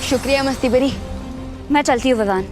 शुक्रिया मस्ती बरी। मैं चलती हूँ विवान।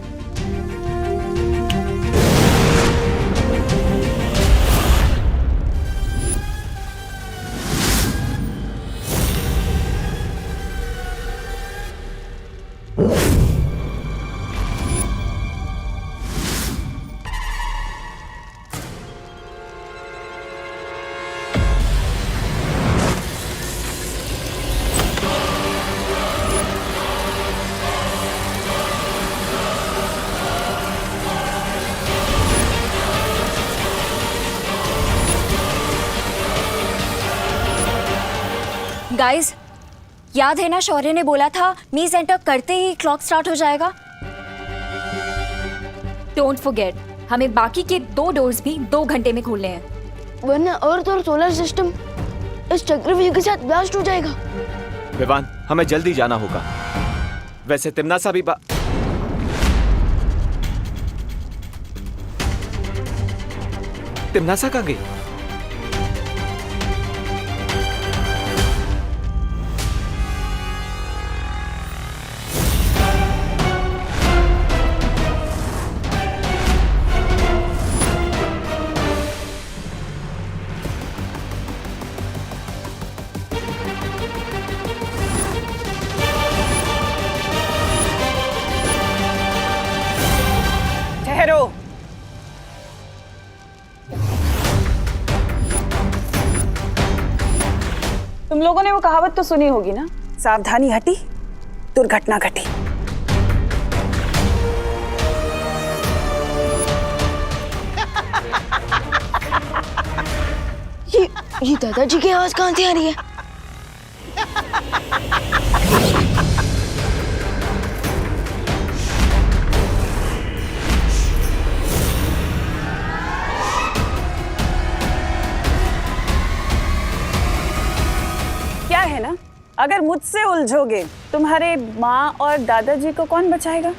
गाइस, याद है ना शौर्य ने बोला था मीज एंटर करते ही क्लॉक स्टार्ट हो जाएगा। डोंट फॉरगेट, हमें बाकी के 2 डोर्स भी 2 घंटे में खोलने हैं, वरना अर्थ और सोलर सिस्टम इस चक्रव्यूह के साथ ब्लास्ट हो जाएगा। विवान, हमें जल्दी जाना होगा। वैसे तिमनासा भी तिमनासा कहाँ गई? ठहरो। तुम लोगों ने वो कहावत तो सुनी होगी ना, सावधानी हटी दुर्घटना घटी। ये दादाजी की आवाज कहाँ से आ रही है? क्या है ना, अगर मुझसे उलझोगे तुम्हारे माँ और दादाजी को कौन बचाएगा?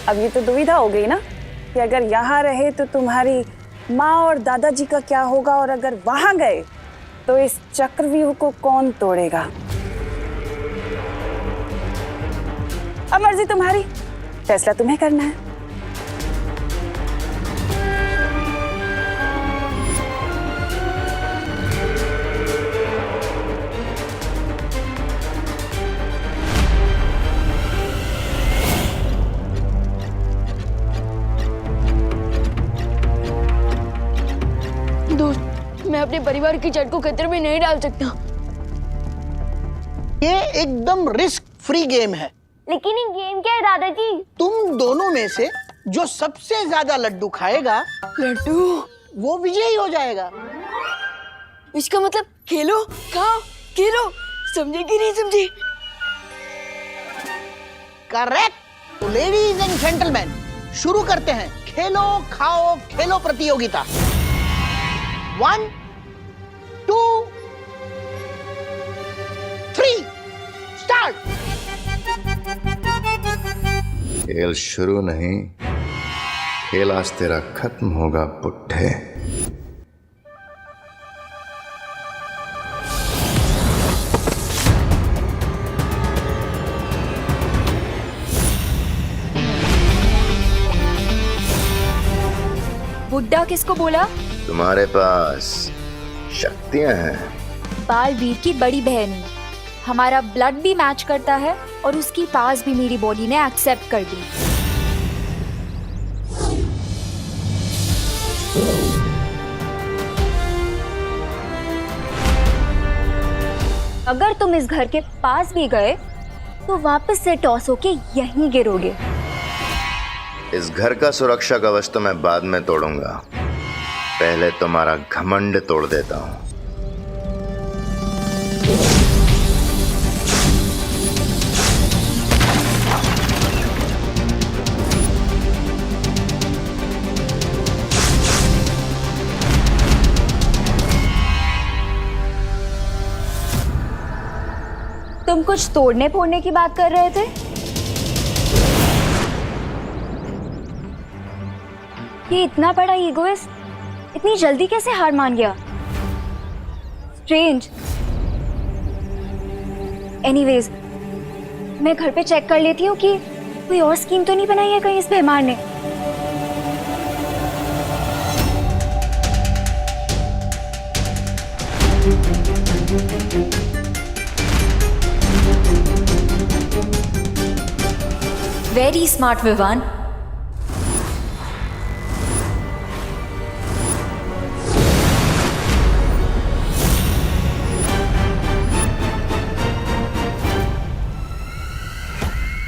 अब ये तो दुविधा हो गई ना कि अगर यहाँ रहे तो तुम्हारी माँ और दादाजी का क्या होगा, और अगर वहां गए तो इस चक्रव्यूह को कौन तोड़ेगा? अब मर्जी तुम्हारी, फैसला तुम्हें करना है। दोस्त, मैं अपने परिवार की जड़ को खतरे में नहीं डाल सकता। ये एकदम रिस्क फ्री गेम है। लेकिन ये गेम क्या है दादाजी? तुम दोनों में से जो सबसे ज्यादा लड्डू खाएगा, लड्डू, वो विजयी हो जाएगा। इसका मतलब खेलो खाओ खेलो, समझे कि नहीं समझे? करेक्ट। तो लेडीज एंड जेंटलमैन, शुरू करते हैं खेलो खाओ खेलो प्रतियोगिता। 1 2 3 स्टार्ट। खेल शुरू नहीं, खेल आज तेरा खत्म होगा पुट्ठे। बुड्ढा किसको बोला? तुम्हारे पास शक्तियां हैं। बालवीर की बड़ी बहन है। हमारा ब्लड भी मैच करता है और उसकी पास भी मेरी बॉडी ने एक्सेप्ट कर दी। अगर तुम इस घर के पास भी गए तो वापस से टॉस होके यहीं गिरोगे। इस घर का सुरक्षा कवच तो मैं बाद में तोड़ूंगा, पहले तुम्हारा घमंड तोड़ देता हूं। तुम कुछ तोड़ने फोड़ने की बात कर रहे थे? ये इतना बड़ा ईगोइस्ट इतनी जल्दी कैसे हार मान गया? स्ट्रेंज। एनीवेज, मैं घर पे चेक कर लेती हूँ कि कोई और स्कीम तो नहीं बनाई है कहीं इस भैमार ने। Very smart Vivaan.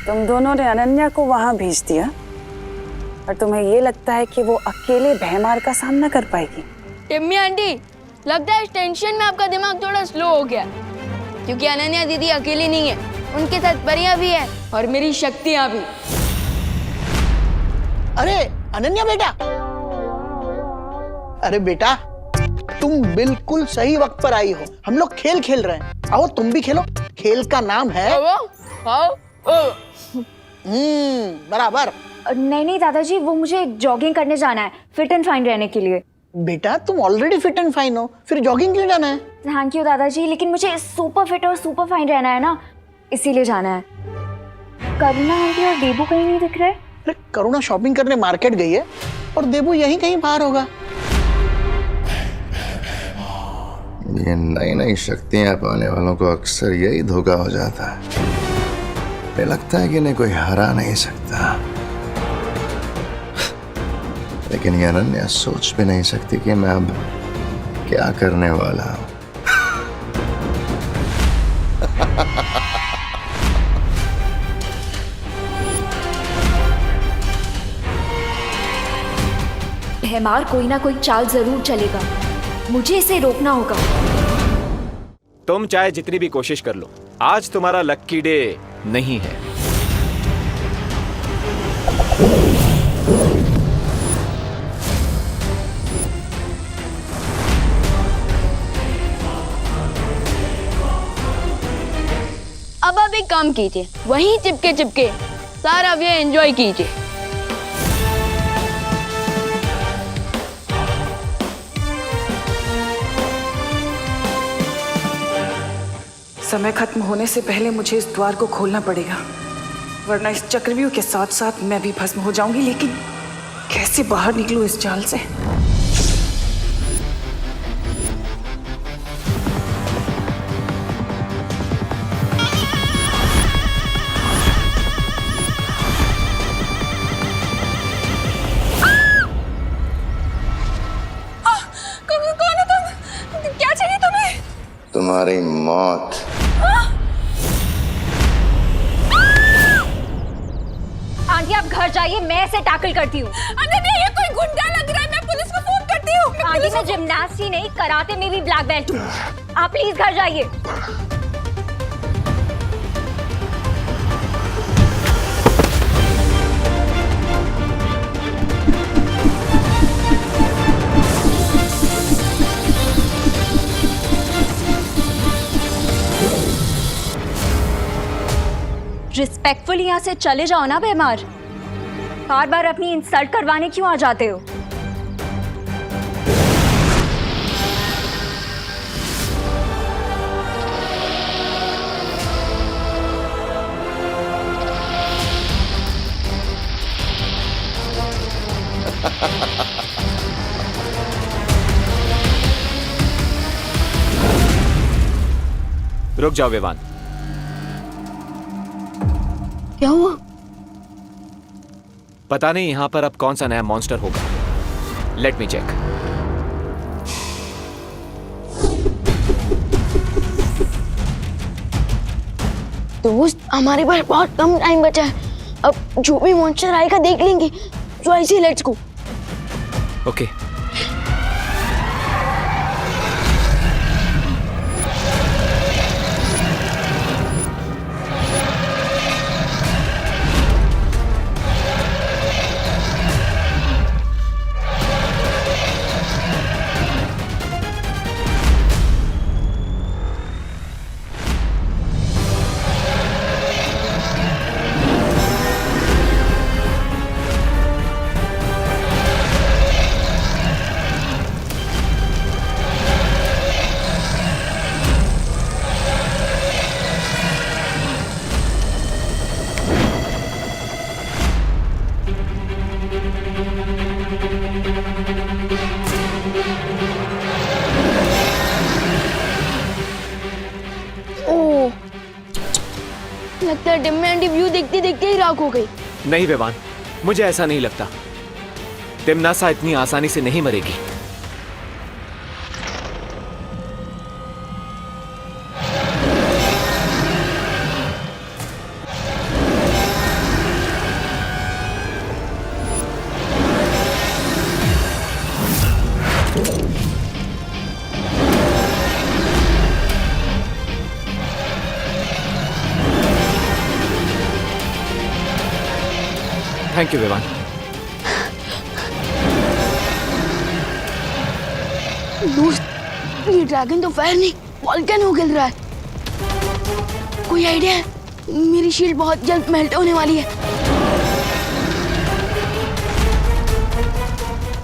तुम दोनों ने अनन्या को वहां भेज दिया और तुम्हें ये लगता है कि वो अकेले भैमार का सामना कर पाएगी? टिम्मी आंटी, लगता है इस टेंशन में आपका दिमाग थोड़ा स्लो हो गया, क्योंकि अनन्या दीदी अकेली नहीं है, उनके साथ परियां भी है और मेरी शक्तियां भी। अरे अनन्या बेटा, अरे बेटा तुम बिल्कुल सही वक्त पर आई हो। हम लोग खेल खेल रहे हैं, आओ तुम भी खेलो। खेल का नाम है बराबर। नहीं नहीं दादाजी, वो मुझे जॉगिंग करने जाना है फिट एंड फाइन रहने के लिए। बेटा तुम ऑलरेडी फिट एंड फाइन हो, फिर जॉगिंग क्यों जाना है? थैंक यू दादाजी, लेकिन मुझे सुपर फिट और सुपर फाइन रहना है ना, इसीलिए जाना है। करुणा आंटी और देबू कहीं नहीं दिख रहे। अरे करुणा शॉपिंग करने मार्केट गई है और देबू यहीं कहीं बाहर होगा। ये नई नई शक्तियां पाने वालों को अक्सर यही धोखा हो जाता है। मुझे लगता है कि इन्हें कोई हरा नहीं सकता, लेकिन ये अनन्या सोच भी नहीं सकती कि मैं अब क्या करने वाला हूं। भैमार कोई ना कोई चाल जरूर चलेगा, मुझे इसे रोकना होगा। तुम चाहे जितनी भी कोशिश कर लो, आज तुम्हारा लक्की डे नहीं है। अब आप एक काम कीजिए, वहीं चिपके चिपके सारा ये एंजॉय कीजिए। समय खत्म होने से पहले मुझे इस द्वार को खोलना पड़ेगा, वरना इस चक्रव्यूह के साथ साथ मैं भी भस्म हो जाऊंगी। लेकिन कैसे बाहर निकलूं इस जाल से? कौन है तुम? क्या चाहिए तुम्हें? तुम्हारी मौत। आंटी आप घर जाइए, मैं इसे टैकल करती हूँ। अनन्या, ये कोई गुंडा लग रहा है, मैं पुलिस को फोन करती हूँ। आंटी मैं जिम्नास्ट ही नहीं, कराटे में भी ब्लैक बेल्ट हूँ। आप प्लीज घर जाइए। रिस्पेक्टफुल यहाँ से चले जाओ ना भैमार, बार बार अपनी इंसल्ट करवाने क्यों आ जाते हो? रुक जाओ विवान। क्या हुआ? पता नहीं यहां पर अब कौन सा नया मॉन्स्टर होगा। Let me check. दोस्त, हमारे पास बहुत कम टाइम बचा है, अब जो भी मॉन्स्टर आएगा देख लेंगे। तो ऐसे लेट्स गो। ओके। लगता है टिम्मी आंटी व्यू देखते देखते ही राख हो गई। नहीं विवान, मुझे ऐसा नहीं लगता। तिमनासा इतनी आसानी से नहीं मरेगी। Thank you Vivaan. दोस्त, ये ड्रैगन तो फायर नहीं वॉल्केनो गिर रहा है। कोई आइडिया है? मेरी शील्ड बहुत जल्द मेल्ट होने वाली है।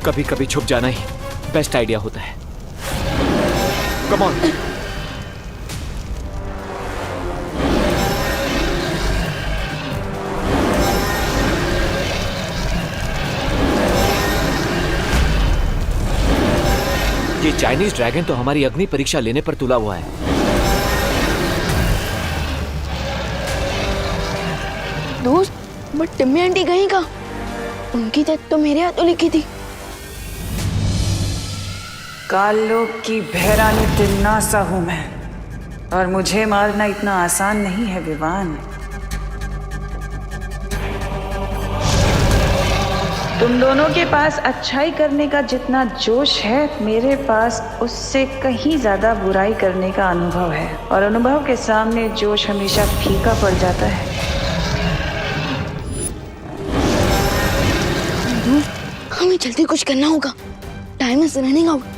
कभी कभी छुप जाना ही बेस्ट आइडिया होता है। Come on. ये चाइनीज ड्रैगन तो हमारी अग्नि परीक्षा लेने पर तुला हुआ है। दोस्त, बट टिम्मी आंटी गई कहाँ? उनकी डेथ तो मेरे हाथों लिखी थी। कालों की भैरानी तिन्नासा हूं मैं, और मुझे मारना इतना आसान नहीं है विवान। तुम दोनों के पास अच्छाई करने का जितना जोश है, मेरे पास उससे कहीं ज्यादा बुराई करने का अनुभव है, और अनुभव के सामने जोश हमेशा फीका पड़ जाता है। हमें जल्दी कुछ करना होगा। Time is running out.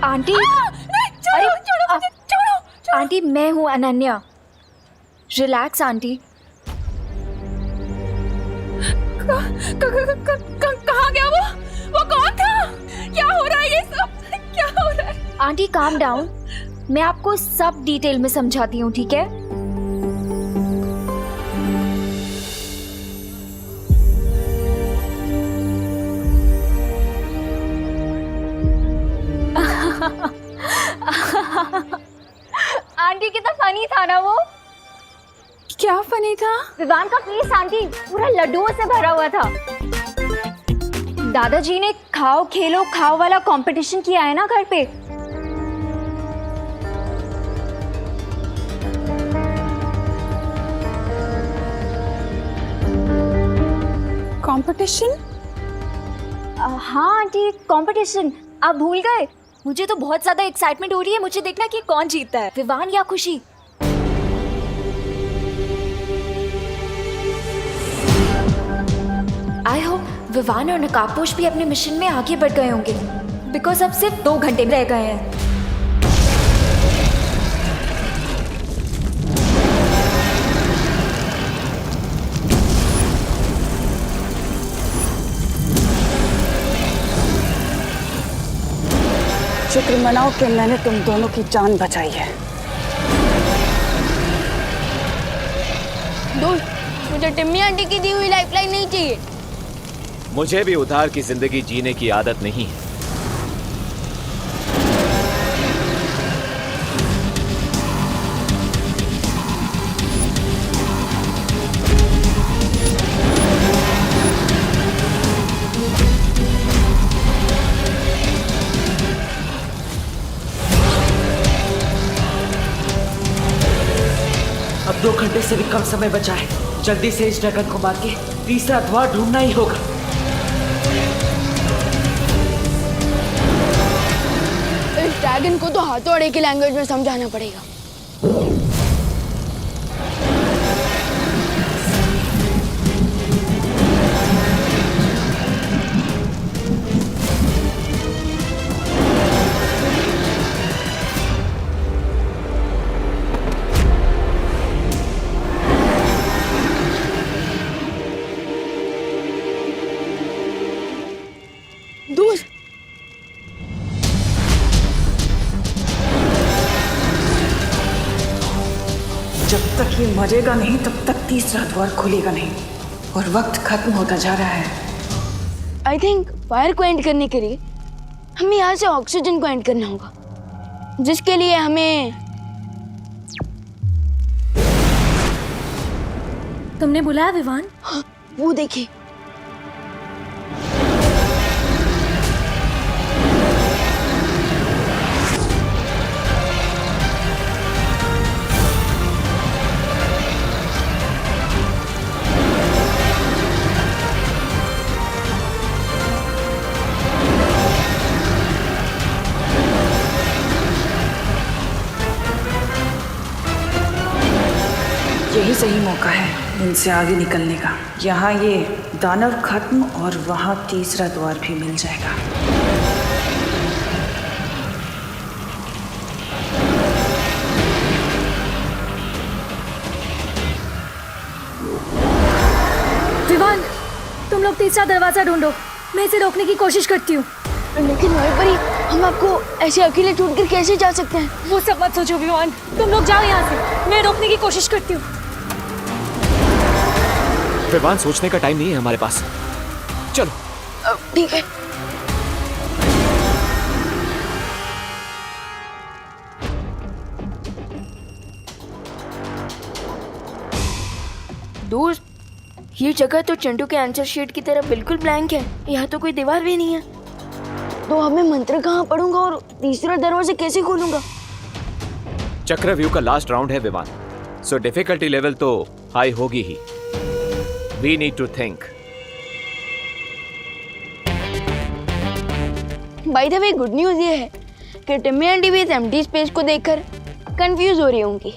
Aunty, अरे आंटी, मैं हूँ अनन्या। Relax aunty. कहाँ गया वो कौन था? क्या हो रहा है ये सब? क्या हो रहा है? आंटी काम डाउन, मैं आपको सब डिटेल में समझाती हूँ, ठीक है? आंटी कितना फनी था ना वो। क्या फनी था? विवान का फेस आंटी पूरा लड्डुओं से भरा हुआ था। दादाजी ने खाओ खेलो खाओ वाला कंपटीशन किया है ना घर पे। कंपटीशन? हाँ आंटी, कंपटीशन। आप भूल गए? मुझे तो बहुत ज्यादा एक्साइटमेंट हो रही है। मुझे देखना कि कौन जीतता है, विवान या खुशी। आई होप विवान और नकाबपोश भी अपने मिशन में आगे बढ़ गए होंगे, बिकॉज अब सिर्फ 2 घंटे रह गए हैं। शुक्र मनाओ कि मैंने तुम दोनों की जान बचाई है। दोस्त, मुझे टिम्मी आंटी की दी हुई लाइफलाइन नहीं चाहिए। मुझे भी उधार की जिंदगी जीने की आदत नहीं है। अब 2 घंटे से भी कम समय बचा है। जल्दी से इस ड्रैगन को मार के तीसरा द्वार ढूंढना ही होगा। इस ड्रैगन को तो हाथोड़े की लैंग्वेज में समझाना पड़ेगा। जब तक ये मरेगा नहीं तब तक तीसरा द्वार खुलेगा नहीं और वक्त खत्म होता जा रहा है। आई थिंक फायर को एंड करने के लिए हमें यहाँ से ऑक्सीजन को एंड करना होगा, जिसके लिए हमें तुमने बुलाया विवान? हाँ, वो देखिए। यही सही मौका है इनसे आगे निकलने का। यहाँ ये दानव खत्म और वहाँ तीसरा द्वार भी मिल जाएगा। विवान, तुम लोग तीसरा दरवाजा ढूंढो, मैं इसे रोकने की कोशिश करती हूँ। लेकिन वहीं पर ही हम आपको ऐसे अकेले छोड़कर कैसे जा सकते हैं? वो सब मत सोचो विवान, तुम लोग जाओ यहाँ से, मैं रोकने की कोशिश करती हूँ। विवान, सोचने का टाइम नहीं है हमारे पास, चलो। ठीक है। दोस्त, ये जगह तो चंटू के आंसर शीट की तरह बिल्कुल ब्लैंक है। यहाँ तो कोई दीवार भी नहीं है, तो अब मैं मंत्र कहाँ पढ़ूंगा और तीसरा दरवाजा कैसे खोलूंगा? चक्रव्यूह का लास्ट राउंड है विवान, सो डिफिकल्टी लेवल तो हाई होगी ही। We need to think. By the way, good news ये है कि टिम्मी आंटी भी इस एम्प्टी स्पेस को देखकर कंफ्यूज हो रही होंगी।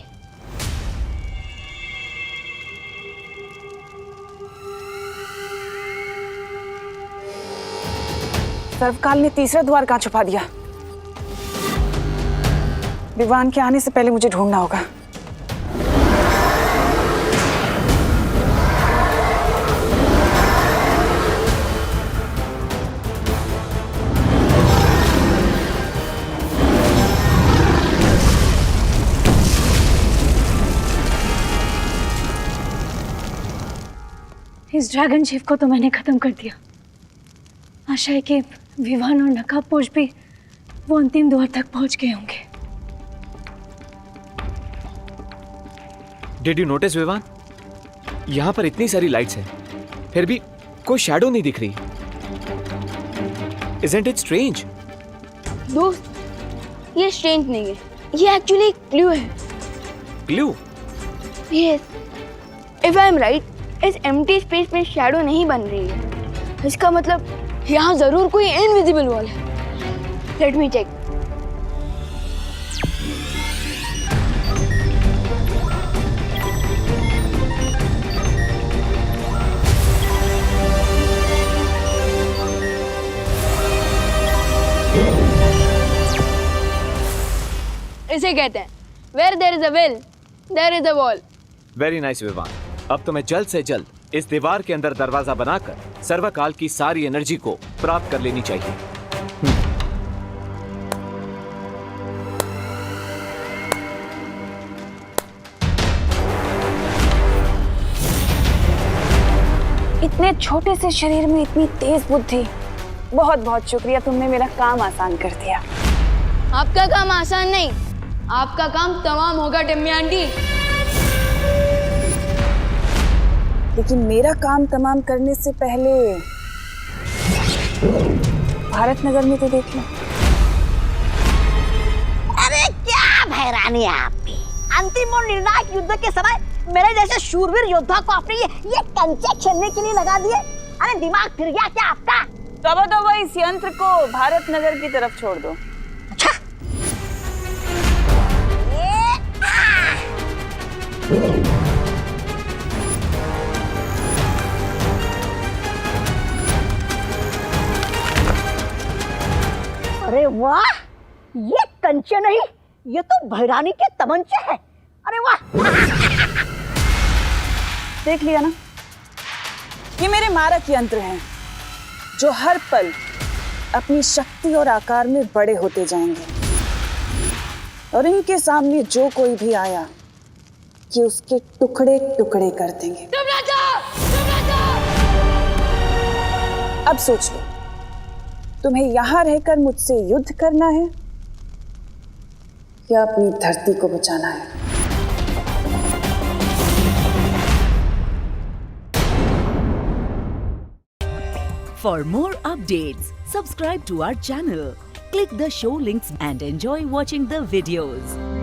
सर्वकाल ने तीसरा द्वार कहाँ छुपा दिया? विवान के आने से पहले मुझे ढूंढना होगा। इस ड्रैगन शिप को तो मैंने खत्म कर दिया। आशा है कि विवान और नकाबपोश भी वो अंतिम द्वार तक पहुंच गए होंगे। डिड यू नोटिस विवान, यहाँ पर इतनी सारी लाइट्स हैं, फिर भी कोई शैडो नहीं दिख रही। Isn't it strange? दोस्त, ये स्ट्रेंज नहीं है, ये एक्चुअली एक क्लू है। Clue? Yes, if I am right, इस एम्प्टी स्पेस में शैडो नहीं बन रही है। इसका मतलब यहाँ जरूर कोई इनविजिबल वॉल है। Let me check. इसे कहते हैं Where there is a will, there is a wall. Very nice Vivaan, अब तुम्हें जल्द से जल्द इस दीवार के अंदर दरवाजा बनाकर सर्वकाल की सारी एनर्जी को प्राप्त कर लेनी चाहिए। इतने छोटे से शरीर में इतनी तेज बुद्धि। बहुत बहुत शुक्रिया, तुमने मेरा काम आसान कर दिया। आपका काम आसान नहीं, आपका काम तमाम होगा टिम्मी आंटी। लेकिन मेरा काम तमाम करने से पहले भारत नगर में तो देख लो। अरे क्या भैरानी है आपकी। अंतिम और निर्णायक युद्ध के समय मेरे जैसे शूरवीर योद्धा को आपने ये कंचे खेलने के लिए लगा दिए। अरे दिमाग फिर गया क्या आपका? तो इस यंत्र को भारत नगर की तरफ छोड़ दो। अच्छा। अरे वाह, ये कंचे नहीं, ये तो भैरानी के तमंचे हैं। अरे वाह। देख लिया ना, ये मेरे मारक यंत्र हैं जो हर पल अपनी शक्ति और आकार में बड़े होते जाएंगे, और इनके सामने जो कोई भी आया कि उसके टुकड़े टुकड़े कर देंगे। अब सोच लो, तुम्हें यहां रहकर मुझसे युद्ध करना है या अपनी धरती को बचाना है? For more updates, subscribe to our channel, click the show links and enjoy watching the videos.